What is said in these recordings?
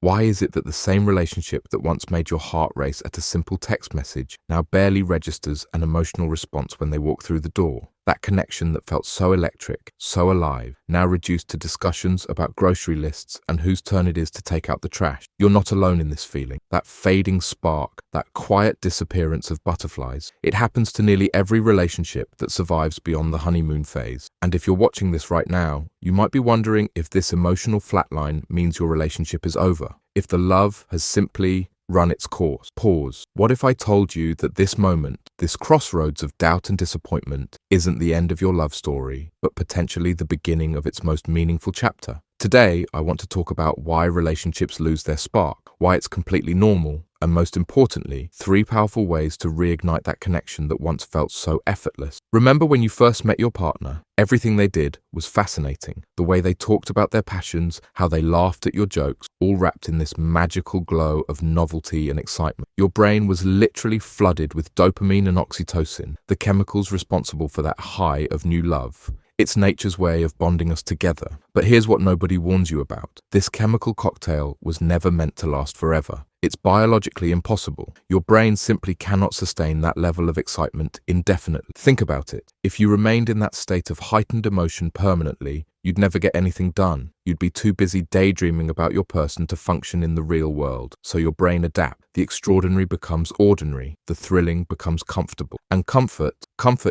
Why is it that the same relationship that once made your heart race at a simple text message now barely registers an emotional response when they walk through the door? That connection that felt so electric, so alive, now reduced to discussions about grocery lists and whose turn it is to take out the trash. You're not alone in this feeling. That fading spark, that quiet disappearance of butterflies. It happens to nearly every relationship that survives beyond the honeymoon phase. And if you're watching this right now, you might be wondering if this emotional flatline means your relationship is over. If the love has simply run its course. Pause. What if I told you that this moment, this crossroads of doubt and disappointment, isn't the end of your love story, but potentially the beginning of its most meaningful chapter? Today, I want to talk about why relationships lose their spark, why it's completely normal, and most importantly, 3 powerful ways to reignite that connection that once felt so effortless. Remember when you first met your partner? Everything they did was fascinating. The way they talked about their passions, how they laughed at your jokes, all wrapped in this magical glow of novelty and excitement. Your brain was literally flooded with dopamine and oxytocin, the chemicals responsible for that high of new love. It's nature's way of bonding us together. But here's what nobody warns you about. This chemical cocktail was never meant to last forever. It's biologically impossible. Your brain simply cannot sustain that level of excitement indefinitely. Think about it. If you remained in that state of heightened emotion permanently, you'd never get anything done. You'd be too busy daydreaming about your person to function in the real world. So your brain adapts. The extraordinary becomes ordinary. The thrilling becomes comfortable. And comfort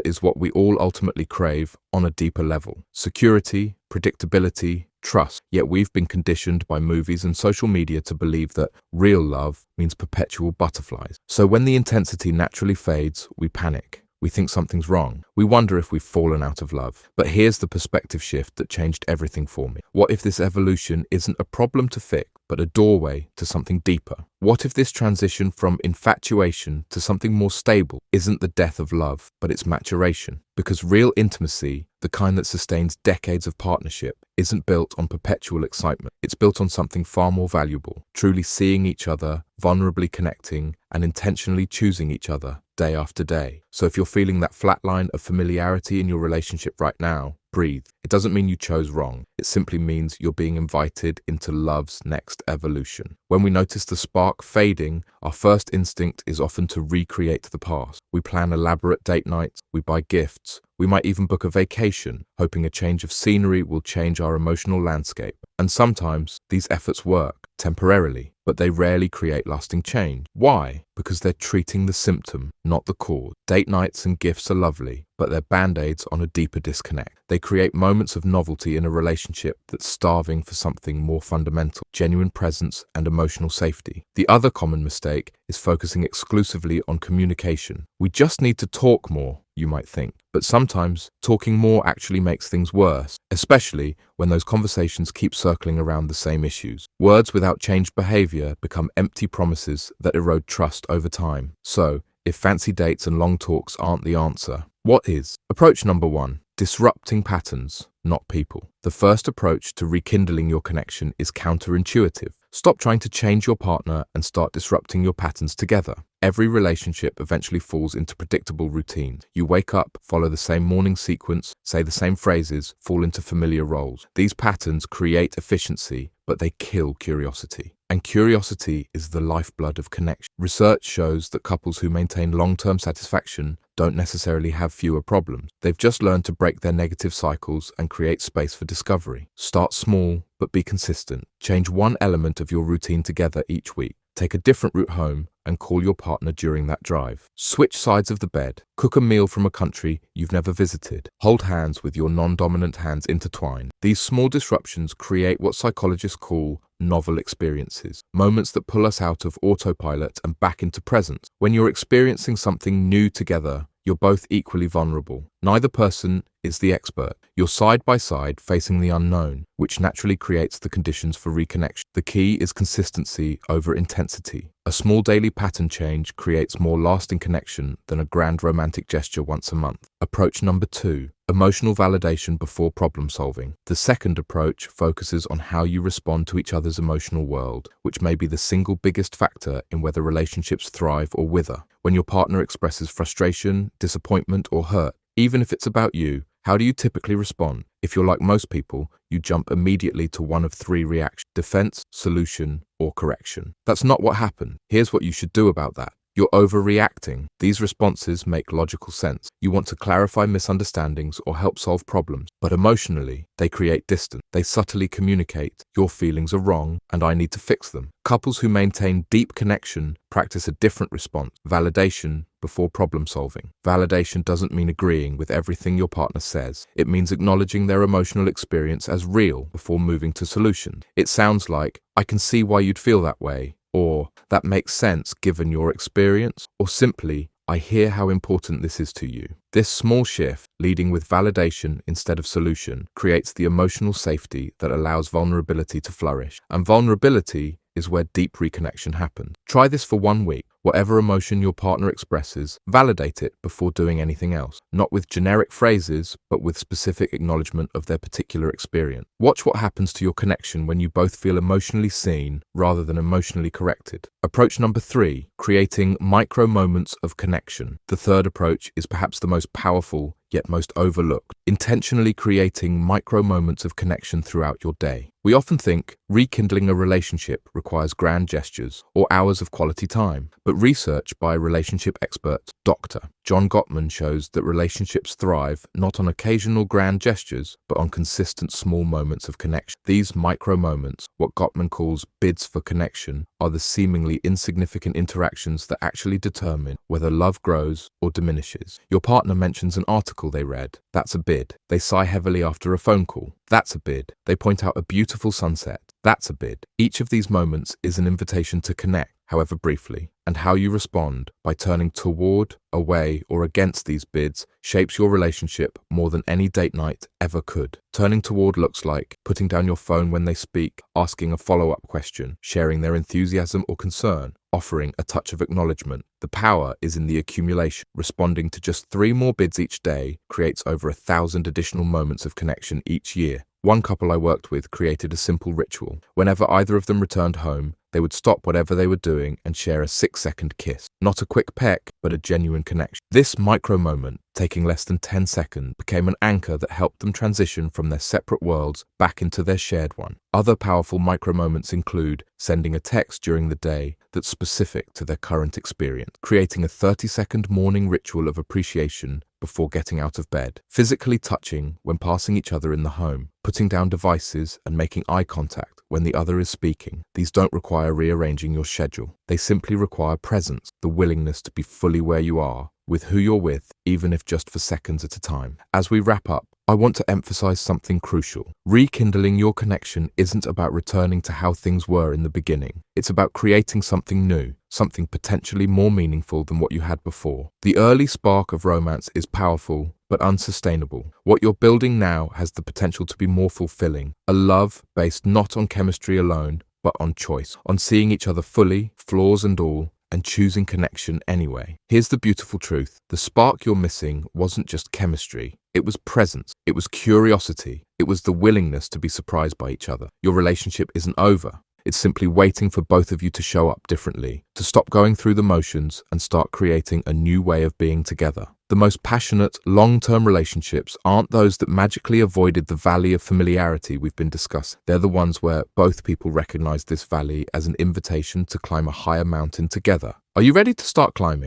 is what we all ultimately crave on a deeper level. Security, predictability, trust. Yet we've been conditioned by movies and social media to believe that real love means perpetual butterflies. So when the intensity naturally fades, we panic. We think something's wrong. We wonder if we've fallen out of love. But here's the perspective shift that changed everything for me. What if this evolution isn't a problem to fix, but a doorway to something deeper? What if this transition from infatuation to something more stable isn't the death of love, but its maturation? Because real intimacy, the kind that sustains decades of partnership, isn't built on perpetual excitement. It's built on something far more valuable, truly seeing each other, vulnerably connecting, and intentionally choosing each other day after day. So if you're feeling that flat line of familiarity in your relationship right now, breathe. It doesn't mean you chose wrong. It simply means you're being invited into love's next evolution. When we notice the spark fading, our first instinct is often to recreate the past. We plan elaborate date nights, we buy gifts, we might even book a vacation, hoping a change of scenery will change our emotional landscape. And sometimes these efforts work, temporarily, but they rarely create lasting change. Why? Because they're treating the symptom, not the cause. Date nights and gifts are lovely, but they're band-aids on a deeper disconnect. They create moments of novelty in a relationship that's starving for something more fundamental, genuine presence and emotional safety. The other common mistake is focusing exclusively on communication. We just need to talk more, you might think. But sometimes talking more actually makes things worse, especially when those conversations keep circling around the same issues. Words without changed behavior become empty promises that erode trust over time. So, if fancy dates and long talks aren't the answer, what is? Approach number 1. Disrupting patterns, not people. The first approach to rekindling your connection is counterintuitive. Stop trying to change your partner and start disrupting your patterns together. Every relationship eventually falls into predictable routines. You wake up, follow the same morning sequence, say the same phrases, fall into familiar roles. These patterns create efficiency, but they kill curiosity. And curiosity is the lifeblood of connection. Research shows that couples who maintain long-term satisfaction don't necessarily have fewer problems. They've just learned to break their negative cycles and create space for discovery. Start small, but be consistent. Change one element of your routine together each week. Take a different route home and call your partner during that drive. Switch sides of the bed. Cook a meal from a country you've never visited. Hold hands with your non-dominant hands intertwined. These small disruptions create what psychologists call novel experiences, moments that pull us out of autopilot and back into presence. When you're experiencing something new together, you're both equally vulnerable. Neither person is the expert. You're side by side facing the unknown, which naturally creates the conditions for reconnection. The key is consistency over intensity. A small daily pattern change creates more lasting connection than a grand romantic gesture once a month. Approach number 2. Emotional validation before problem solving. The second approach focuses on how you respond to each other's emotional world, which may be the single biggest factor in whether relationships thrive or wither. When your partner expresses frustration, disappointment, or hurt, even if it's about you, how do you typically respond? If you're like most people, you jump immediately to one of three reactions: defense, solution, or correction. That's not what happened. Here's what you should do about that. You're overreacting. These responses make logical sense. You want to clarify misunderstandings or help solve problems, but emotionally, they create distance. They subtly communicate, your feelings are wrong and I need to fix them. Couples who maintain deep connection practice a different response: validation before problem solving. Validation doesn't mean agreeing with everything your partner says. It means acknowledging their emotional experience as real before moving to solutions. It sounds like, "I can see why you'd feel that way," or "that makes sense given your experience," or simply, "I hear how important this is to you." This small shift, leading with validation instead of solution, creates the emotional safety that allows vulnerability to flourish. And vulnerability is where deep reconnection happens. Try this for 1 week. Whatever emotion your partner expresses, validate it before doing anything else. Not with generic phrases, but with specific acknowledgement of their particular experience. Watch what happens to your connection when you both feel emotionally seen rather than emotionally corrected. Approach number 3, creating micro moments of connection. The third approach is perhaps the most powerful yet most overlooked: intentionally creating micro moments of connection throughout your day. We often think rekindling a relationship requires grand gestures or hours of quality time, but research by relationship expert Dr. John Gottman shows that relationships thrive not on occasional grand gestures, but on consistent small moments of connection. These micro moments, what Gottman calls bids for connection, are the seemingly insignificant interactions that actually determine whether love grows or diminishes. Your partner mentions an article they read. That's a bid. They sigh heavily after a phone call. That's a bid. They point out a beautiful sunset. That's a bid. Each of these moments is an invitation to connect, however briefly, and how you respond by turning toward, away, or against these bids shapes your relationship more than any date night ever could. Turning toward looks like putting down your phone when they speak, asking a follow-up question, sharing their enthusiasm or concern, offering a touch of acknowledgement. The power is in the accumulation. Responding to just 3 more bids each day creates over 1,000 additional moments of connection each year. One couple I worked with created a simple ritual. Whenever either of them returned home, they would stop whatever they were doing and share a 6-second kiss. Not a quick peck, but a genuine connection. This micro moment, taking less than 10 seconds, became an anchor that helped them transition from their separate worlds back into their shared one. Other powerful micro moments include sending a text during the day that's specific to their current experience, creating a 30-second morning ritual of appreciation before getting out of bed, physically touching when passing each other in the home, putting down devices and making eye contact when the other is speaking. These don't require rearranging your schedule. They simply require presence, the willingness to be fully where you are, with who you're with, even if just for seconds at a time. As we wrap up, I want to emphasize something crucial. Rekindling your connection isn't about returning to how things were in the beginning. It's about creating something new, something potentially more meaningful than what you had before. The early spark of romance is powerful, but unsustainable. What you're building now has the potential to be more fulfilling. A love based not on chemistry alone, but on choice, on seeing each other fully, flaws and all, and choosing connection anyway. Here's the beautiful truth. The spark you're missing wasn't just chemistry. It was presence. It was curiosity. It was the willingness to be surprised by each other. Your relationship isn't over. It's simply waiting for both of you to show up differently, to stop going through the motions and start creating a new way of being together. The most passionate, long-term relationships aren't those that magically avoided the valley of familiarity we've been discussing. They're the ones where both people recognize this valley as an invitation to climb a higher mountain together. Are you ready to start climbing?